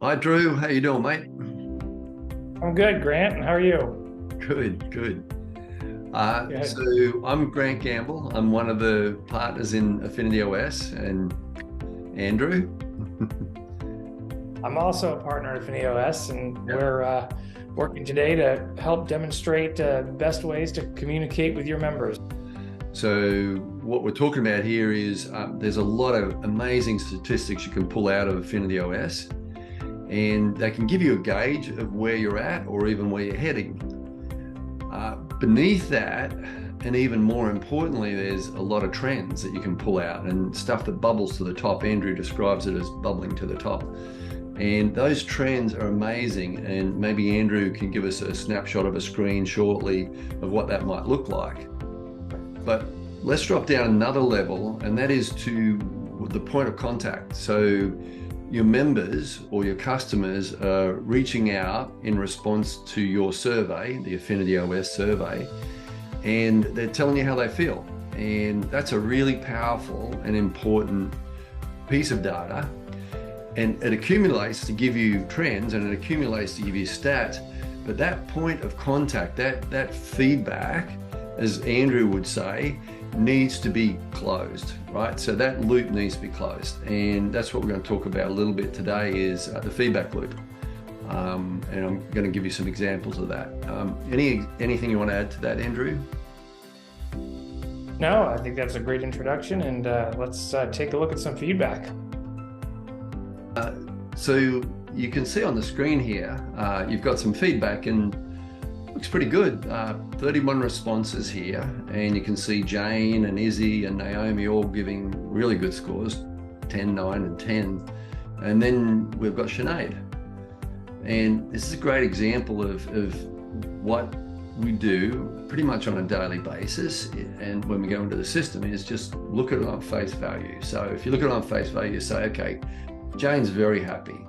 Hi, Drew. How you doing, mate? I'm good, Grant. And how are you? Good, good. Good. So I'm Grant Gamble. I'm one of the partners in Affinity OS, and Andrew. I'm also a partner at AOS, and Yep. we're working today to help demonstrate best ways to communicate with your members. So what we're talking about here is there's a lot of amazing statistics you can pull out of Affinity OS, and they can give you a gauge of where you're at or even where you're heading. Beneath that, and even more importantly, there's a lot of trends that you can pull out and stuff that bubbles to the top. Andrew describes it as bubbling to the top. And those trends are amazing. And maybe Andrew can give us a snapshot of a screen shortly of what that might look like. But let's drop down another level, and that is to the point of contact. So your members or your customers are reaching out in response to your survey, the Affinity OS survey, and they're telling you how they feel. And that's a really powerful and important piece of data. And it accumulates to give you trends, and it accumulates to give you stats. But that point of contact, that feedback, as Andrew would say, needs to be closed, right? So that loop needs to be closed. And that's what we're going to talk about a little bit today is the feedback loop. And I'm going to give you some examples of that. Anything you want to add to that, Andrew? No, I think that's a great introduction, and let's take a look at some feedback. So you can see on the screen here, you've got some feedback, and looks pretty good. 31 responses here, and you can see Jane and Izzy and Naomi all giving really good scores, 10, 9, and 10. And then we've got Sinead. And this is a great example of what we do pretty much on a daily basis. And when we go into the system is just look at it on face value. So if you look at it on face value, you say, okay, Jane's very happy.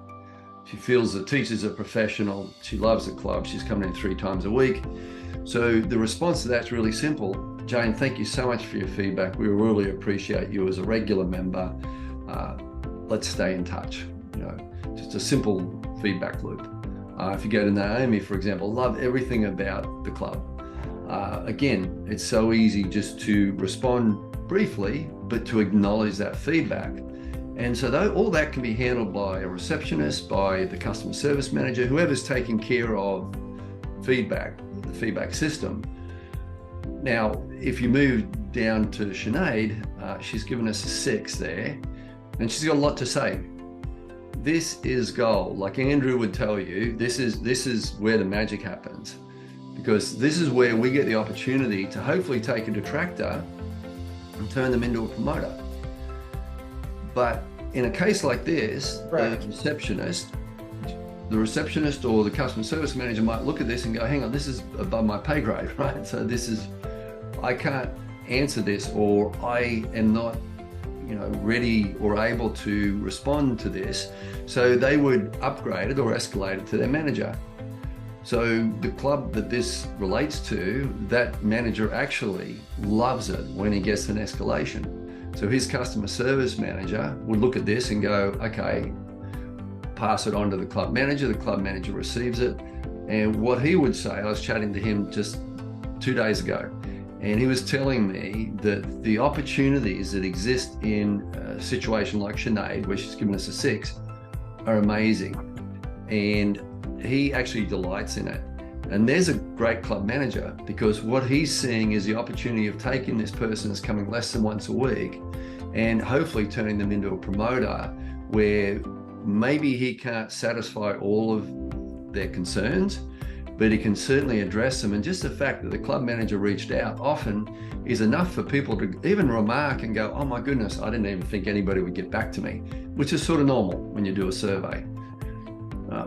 She feels the teacher's a professional. She loves the club. She's coming in 3 times a week. So the response to that's really simple. Jane, thank you so much for your feedback. We really appreciate you as a regular member. Let's stay in touch. Just a simple feedback loop. If you go to Naomi, for example, love everything about the club. Again, it's so easy just to respond briefly, but to acknowledge that feedback. And so all that can be handled by a receptionist, by the customer service manager, whoever's taking care of feedback, the feedback system. Now, if you move down to Sinead, she's given us a 6 there, and she's got a lot to say. This is gold. Like Andrew would tell you, this is where the magic happens, because this is where we get the opportunity to hopefully take a detractor and turn them into a promoter. But in a case like this, Right. the receptionist or the customer service manager might look at this and go, hang on, this is above my pay grade, right? So I can't answer this, or I am not, ready or able to respond to this. So they would upgrade it or escalate it to their manager. So the club that this relates to, that manager actually loves it when he gets an escalation. So his customer service manager would look at this and go, okay, pass it on to the club manager receives it. And what he would say, I was chatting to him just 2 days ago, and he was telling me that the opportunities that exist in a situation like Sinead, where she's given us a 6, are amazing. And he actually delights in it. And there's a great club manager, because what he's seeing is the opportunity of taking this person who's coming less than once a week and hopefully turning them into a promoter, where maybe he can't satisfy all of their concerns, but he can certainly address them. And just the fact that the club manager reached out often is enough for people to even remark and go, oh my goodness, I didn't even think anybody would get back to me, which is sort of normal when you do a survey.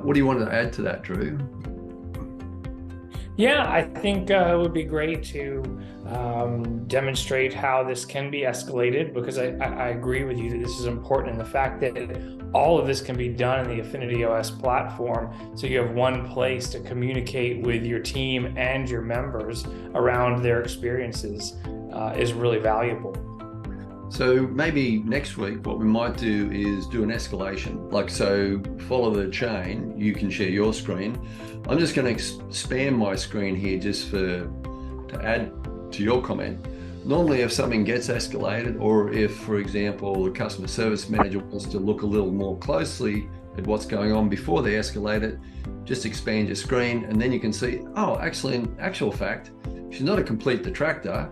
What do you want to add to that, Drew? Yeah, I think it would be great to demonstrate how this can be escalated, because I agree with you that this is important, and the fact that all of this can be done in the Affinity OS platform, so you have one place to communicate with your team and your members around their experiences is really valuable. So maybe next week, what we might do is do an escalation. Like, so follow the chain, you can share your screen. I'm just going to expand my screen here just to add to your comment. Normally, if something gets escalated, or if, for example, the customer service manager wants to look a little more closely at what's going on before they escalate it, just expand your screen, and then you can see, oh, actually, in actual fact, she's not a complete detractor.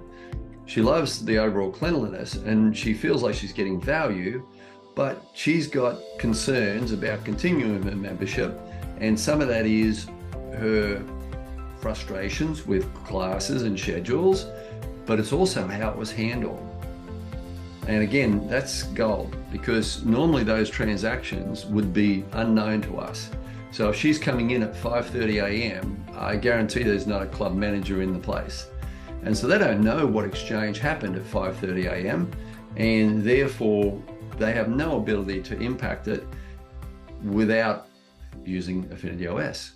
She loves the overall cleanliness and she feels like she's getting value, but she's got concerns about continuing her membership. And some of that is her frustrations with classes and schedules, but it's also how it was handled. And again, that's gold, because normally those transactions would be unknown to us. So if she's coming in at 5:30 a.m., I guarantee there's not a club manager in the place. And so they don't know what exchange happened at 5:30 a.m. and therefore they have no ability to impact it without using Affinity OS.